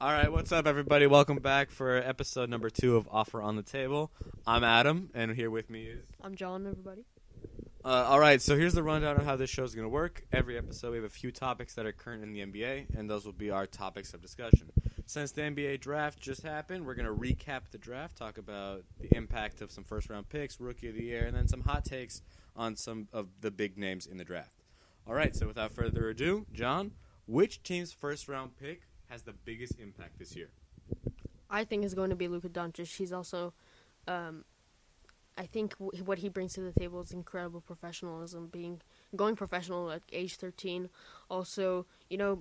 All right, what's up, everybody? Welcome back for episode number 2 of Offer on the Table. I'm Adam, and here with me is... I'm Jon, everybody. All right, so here's the rundown of how this show is going to work. Every episode, we have a few topics that are current in the NBA, and those will be our topics of discussion. Since the NBA draft just happened, we're going to recap the draft, talk about the impact of some first-round picks, Rookie of the Year, and then some hot takes on some of the big names in the draft. All right, so without further ado, Jon, which team's first-round pick has the biggest impact this year? I think is going to be Luka Doncic. He's also, I think what he brings to the table is incredible professionalism, going professional at age 13. Also,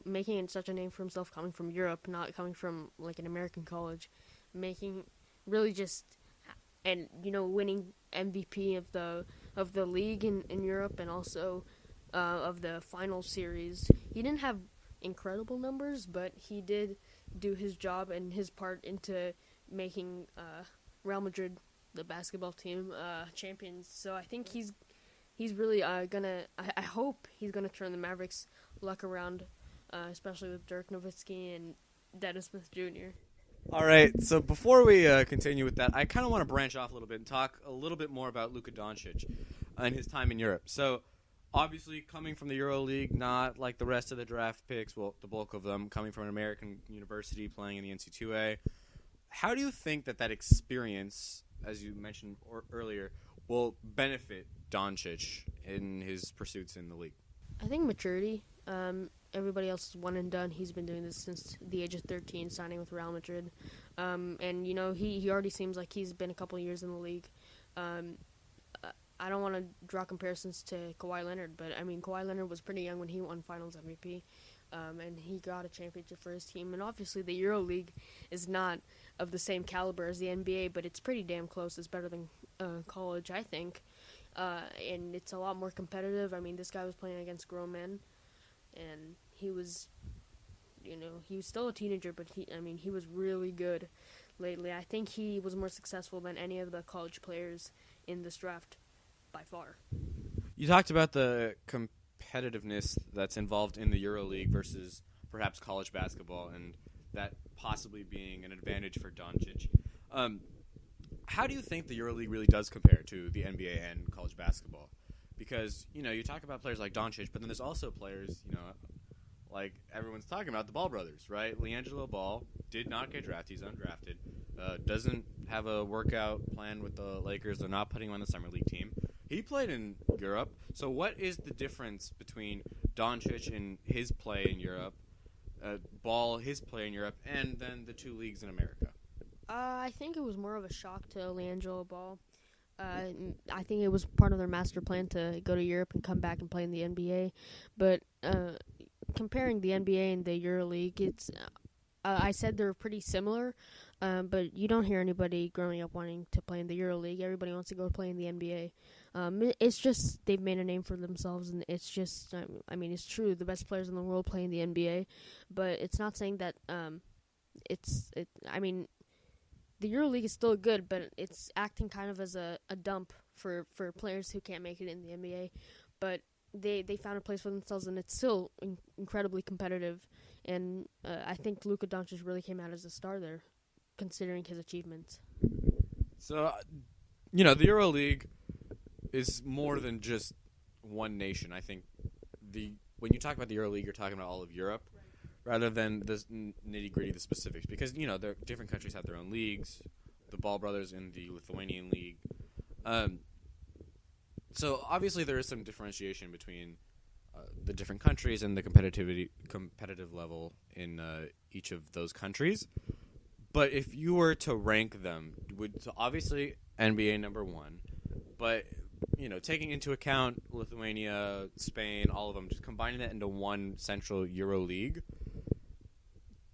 making such a name for himself coming from Europe, not coming from like an American college, making really just, and winning MVP of the league in Europe and also of the final series. He didn't have incredible numbers, but he did do his job and his part into making Real Madrid, the basketball team, champions. So I think he's really gonna. I hope he's gonna turn the Mavericks' luck around, especially with Dirk Nowitzki and Dennis Smith Jr. All right, so before we continue with that, I kind of want to branch off a little bit and talk a little bit more about Luka Doncic and his time in Europe. So, obviously, coming from the EuroLeague, not like the rest of the draft picks, well, the bulk of them, coming from an American university, playing in the NC2A, how do you think that experience, as you mentioned earlier, will benefit Doncic in his pursuits in the league? I think maturity. Everybody else is one and done. He's been doing this since the age of 13, signing with Real Madrid. And, he already seems like he's been a couple of years in the league. I don't want to draw comparisons to Kawhi Leonard, but, Kawhi Leonard was pretty young when he won Finals MVP, and he got a championship for his team. And obviously the EuroLeague is not of the same caliber as the NBA, but it's pretty damn close. It's better than college, I think. And it's a lot more competitive. This guy was playing against grown men, and he was, he was still a teenager, but he was really good lately. I think he was more successful than any of the college players in this draft by far. You talked about the competitiveness that's involved in the EuroLeague versus perhaps college basketball, and that possibly being an advantage for Doncic. How do you think the EuroLeague really does compare to the NBA and college basketball? Because, you talk about players like Doncic, but then there's also players, like everyone's talking about, the Ball brothers, right? LiAngelo Ball did not get drafted. He's undrafted. Doesn't have a workout plan with the Lakers. They're not putting him on the summer league team. He played in Europe. So what is the difference between Doncic and his play in Europe, Ball, his play in Europe, and then the two leagues in America? I think it was more of a shock to LiAngelo Ball. I think it was part of their master plan to go to Europe and come back and play in the NBA. But comparing the NBA and the EuroLeague, it's I said they're pretty similar, but you don't hear anybody growing up wanting to play in the EuroLeague. Everybody wants to go play in the NBA. It's just they've made a name for themselves, and it's just, it's true. The best players in the world play in the NBA, but it's not saying that the EuroLeague is still good, but it's acting kind of as a dump for players who can't make it in the NBA. But they found a place for themselves, and it's still incredibly competitive. And I think Luka Doncic really came out as a star there, considering his achievements. So, the EuroLeague is more than just one nation. I think when you talk about the EuroLeague, you're talking about all of Europe, rather than the nitty-gritty, the specifics. Because, different countries have their own leagues, the Ball brothers in the Lithuanian league. So, obviously, there is some differentiation between the different countries and the competitive level in each of those countries. But if you were to rank them, obviously NBA number one, but taking into account Lithuania, Spain, all of them, just combining that into one central Euro League.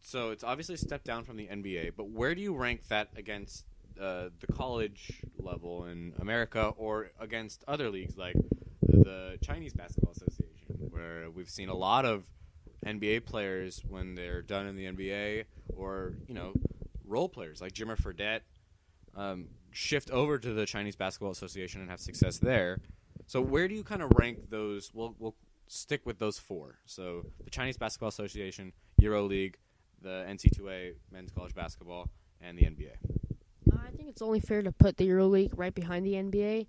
So it's obviously a step down from the NBA, but where do you rank that against the college level in America or against other leagues like the Chinese Basketball Association, where we've seen a lot of NBA players when they're done in the NBA or, role players like Jimmer Fredette shift over to the Chinese Basketball Association and have success there. So where do you kind of rank those? We'll stick with those four. So the Chinese Basketball Association, EuroLeague, the NC2A men's college basketball, and the NBA. I think it's only fair to put the EuroLeague right behind the NBA,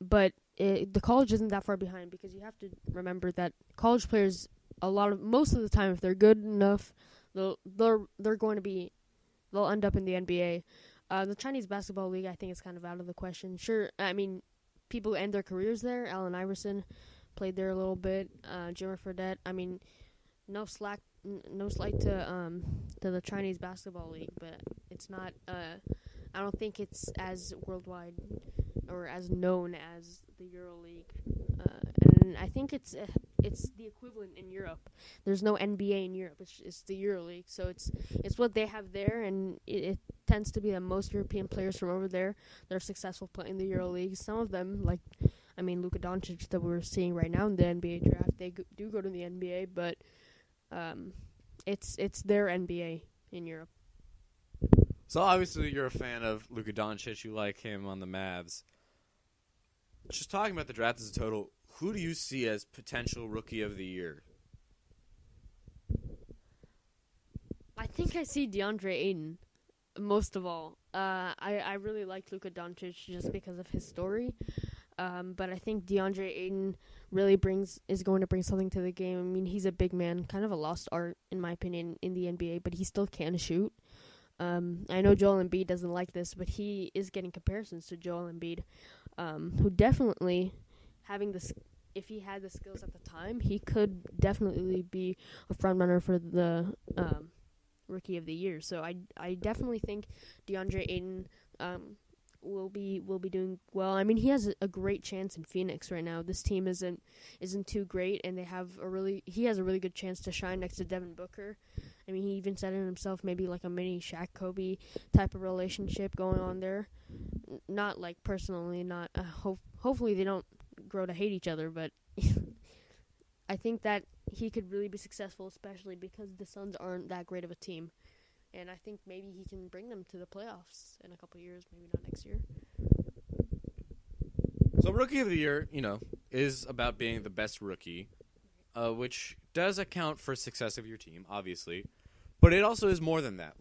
but the college isn't that far behind because you have to remember that college players, most of the time, if they're good enough, they'll end up in the NBA. The Chinese Basketball League, I think, is kind of out of the question. Sure, I mean, people end their careers there. Allen Iverson played there a little bit. Jimmer Fredette. I mean, no slight to the Chinese Basketball League, but it's not. I don't think it's as worldwide or as known as the EuroLeague, and I think it's the equivalent in Europe. There's no NBA in Europe. It's the EuroLeague, so it's what they have there, and it tends to be that most European players from over there that are successful playing the EuroLeague. Some of them, Luka Doncic that we're seeing right now in the NBA draft, they do go to the NBA, but it's their NBA in Europe. So obviously you're a fan of Luka Doncic. You like him on the Mavs. Just talking about the draft as a total, who do you see as potential Rookie of the Year? I think I see DeAndre Ayton most of all. I really like Luka Doncic just because of his story. But I think DeAndre Ayton really is going to bring something to the game. I mean, he's a big man, kind of a lost art, in my opinion, in the NBA, but he still can shoot. I know Joel Embiid doesn't like this, but he is getting comparisons to Joel Embiid, who definitely, if he had the skills at the time, he could definitely be a front runner for the Rookie of the Year. So I definitely think DeAndre Ayton will be doing well. I mean, he has a great chance in Phoenix right now. This team isn't too great, and he has a really good chance to shine next to Devin Booker. I mean, he even said it himself, maybe like a mini Shaq Kobe type of relationship going on there. Not like personally, not hopefully they don't grow to hate each other, but I think that he could really be successful, especially because the Suns aren't that great of a team. And I think maybe he can bring them to the playoffs in a couple of years, maybe not next year. So Rookie of the Year, is about being the best rookie, which does account for success of your team, obviously. But it also is more than that.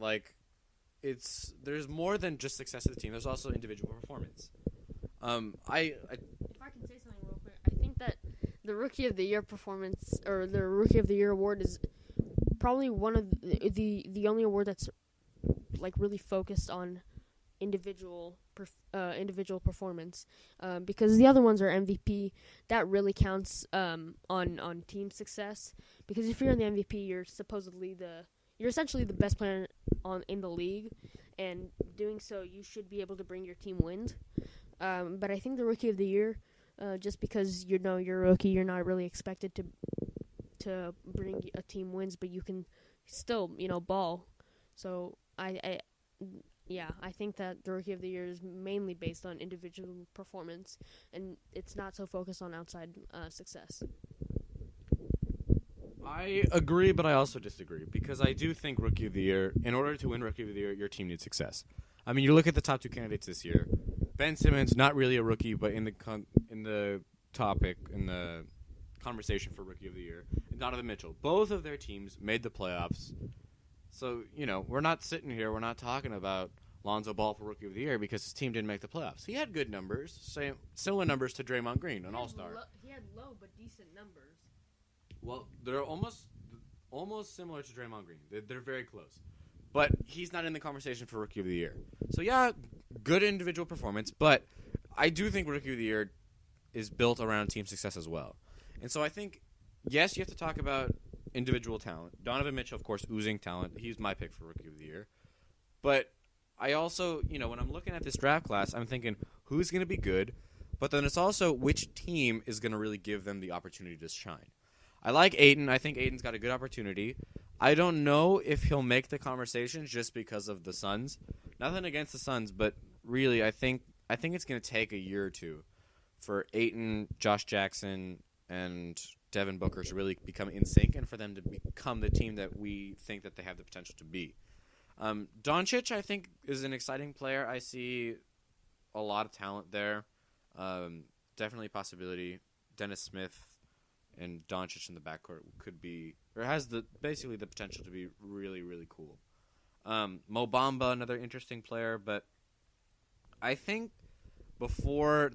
There's more than just success of the team. There's also individual performance. If I can say something real quick, I think that the Rookie of the Year performance, or the Rookie of the Year award, is probably one of the only award that's really focused on individual performance, because the other ones are MVP. That really counts on team success, because if you're in the MVP, you're essentially the best player in the league, and doing so, you should be able to bring your team wins. But I think the Rookie of the Year, just because you're a rookie, you're not really expected to bring a team wins, but you can still, ball. So I think that the Rookie of the Year is mainly based on individual performance, and it's not so focused on outside success. I agree, but I also disagree, because I do think Rookie of the Year, in order to win Rookie of the Year, your team needs success. I mean, you look at the top two candidates this year. Ben Simmons, not really a rookie, but in the conversation for Rookie of the Year, and Donovan Mitchell. Both of their teams made the playoffs. So, we're not sitting here, we're not talking about Lonzo Ball for Rookie of the Year because his team didn't make the playoffs. He had good numbers, similar numbers to Draymond Green, an all-star. He had low but decent numbers. Well, they're almost similar to Draymond Green. They're very close. But he's not in the conversation for Rookie of the Year. So, yeah, good individual performance, but I do think Rookie of the Year is built around team success as well. And so I think, yes, you have to talk about individual talent. Donovan Mitchell, of course, oozing talent. He's my pick for Rookie of the Year. But I also, when I'm looking at this draft class, I'm thinking, who's going to be good? But then it's also which team is going to really give them the opportunity to shine. I like Ayton. I think Ayton's got a good opportunity. I don't know if he'll make the conversation just because of the Suns. Nothing against the Suns, but really, I think it's going to take a year or two for Ayton, Josh Jackson, and Devin Booker to really become in sync, and for them to become the team that we think that they have the potential to be. Doncic, I think, is an exciting player. I see a lot of talent there. Definitely a possibility. Dennis Smith and Doncic in the backcourt could be, or has basically the potential to be really, really cool. Mo Bamba, another interesting player, but I think before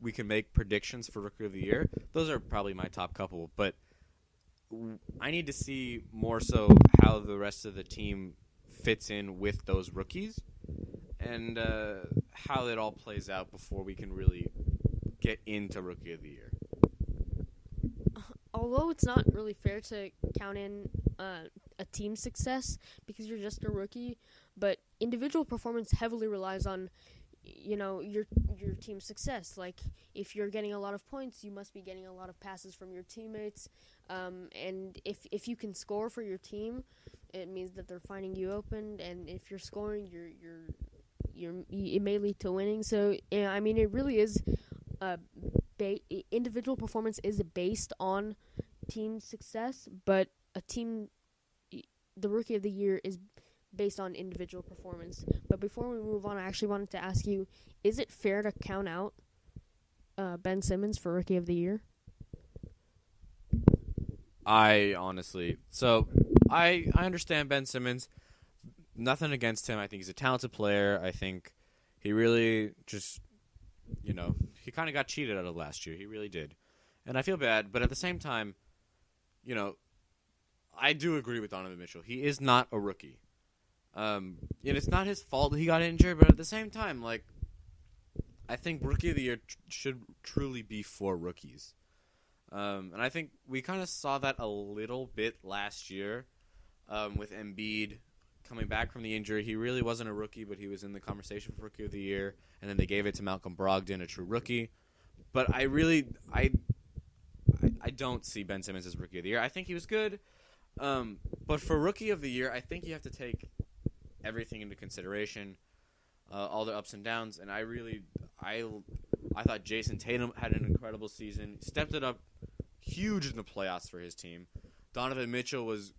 we can make predictions for Rookie of the Year, those are probably my top couple, but I need to see more so how the rest of the team fits in with those rookies and how it all plays out before we can really get into Rookie of the Year. Although it's not really fair to count in a team success because you're just a rookie, but individual performance heavily relies on your team's success. Like, if you're getting a lot of points, you must be getting a lot of passes from your teammates. And if you can score for your team, it means that they're finding you open. And if you're scoring, it may lead to winning. So yeah, I mean, it really is. Individual performance is based on team success, but the Rookie of the Year is based on individual performance. But before we move on, I actually wanted to ask you, is it fair to count out Ben Simmons for Rookie of the Year? I understand Ben Simmons. Nothing against him. I think he's a talented player. I think he really just, he kind of got cheated out of last year. He really did. And I feel bad, but at the same time, I do agree with Donovan Mitchell. He is not a rookie. And it's not his fault that he got injured, but at the same time, I think Rookie of the Year should truly be for rookies. And I think we kind of saw that a little bit last year with Embiid coming back from the injury. He really wasn't a rookie, but he was in the conversation for Rookie of the Year, and then they gave it to Malcolm Brogdon, a true rookie. But I don't see Ben Simmons as Rookie of the Year. I think he was good, but for Rookie of the Year, I think you have to take everything into consideration, all the ups and downs, and I thought Jason Tatum had an incredible season. He stepped it up huge in the playoffs for his team. Donovan Mitchell was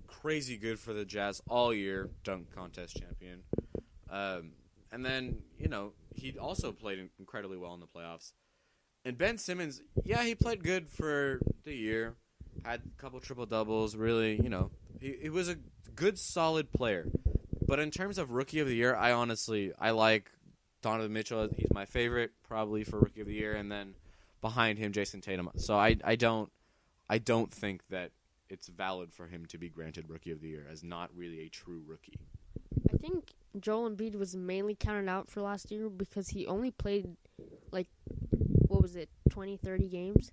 crazy good for the Jazz all year, dunk contest champion. And then, he also played incredibly well in the playoffs. And Ben Simmons, yeah, he played good for the year, had a couple triple-doubles, really, he was a good, solid player. But in terms of Rookie of the Year, I like Donovan Mitchell. He's my favorite, probably, for Rookie of the Year, and then behind him, Jason Tatum. So I don't think that it's valid for him to be granted Rookie of the Year as not really a true rookie. I think Joel Embiid was mainly counted out for last year because he only played, 20, 30 games?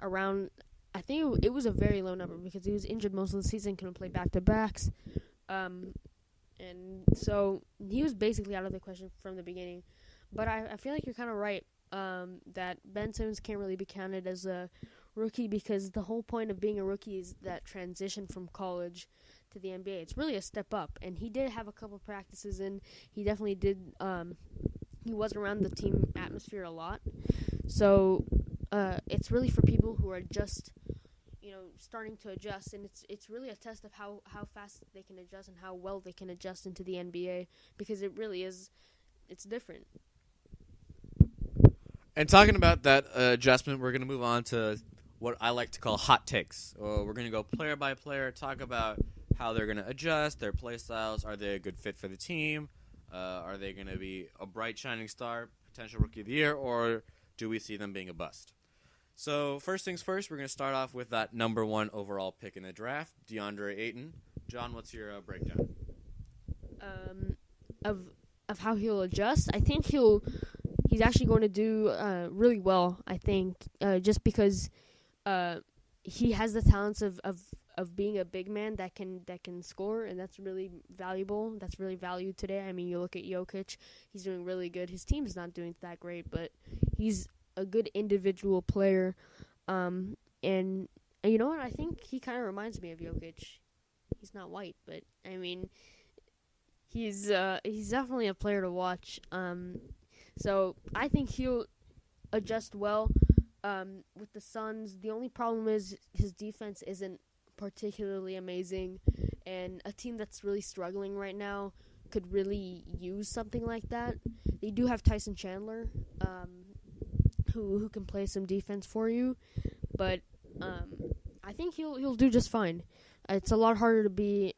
I think it was a very low number because he was injured most of the season, couldn't play back-to-backs. And so he was basically out of the question from the beginning. But I feel like you're kind of right that Ben Simmons can't really be counted as a rookie because the whole point of being a rookie is that transition from college to the NBA. It's really a step up. And he did have a couple practices in. He definitely did. He was around the team atmosphere a lot. So it's really for people who are just starting to adjust, and it's really a test of how fast they can adjust and how well they can adjust into the NBA because it really is, it's different. And talking about that adjustment, we're going to move on to what I like to call hot takes. We're going to go player by player, talk about how they're going to adjust, their play styles, are they a good fit for the team, are they going to be a bright shining star, potential Rookie of the Year, or do we see them being a bust? So, first things first, we're going to start off with that number 1 overall pick in the draft, DeAndre Ayton. John, what's your breakdown? Of how he'll adjust, I think he's actually going to do really well, I think, just because he has the talents of being a big man that can score, and that's really valuable. That's really valued today. I mean, you look at Jokic, he's doing really good. His team's not doing that great, but he's a good individual player, and you know what? I think he kind of reminds me of Jokic. He's not white, but I mean, he's definitely a player to watch. So I think he'll adjust well with the Suns. The only problem is his defense isn't particularly amazing, and a team that's really struggling right now could really use something like that. They do have Tyson Chandler, who can play some defense for you, but I think he'll do just fine. It's a lot harder to be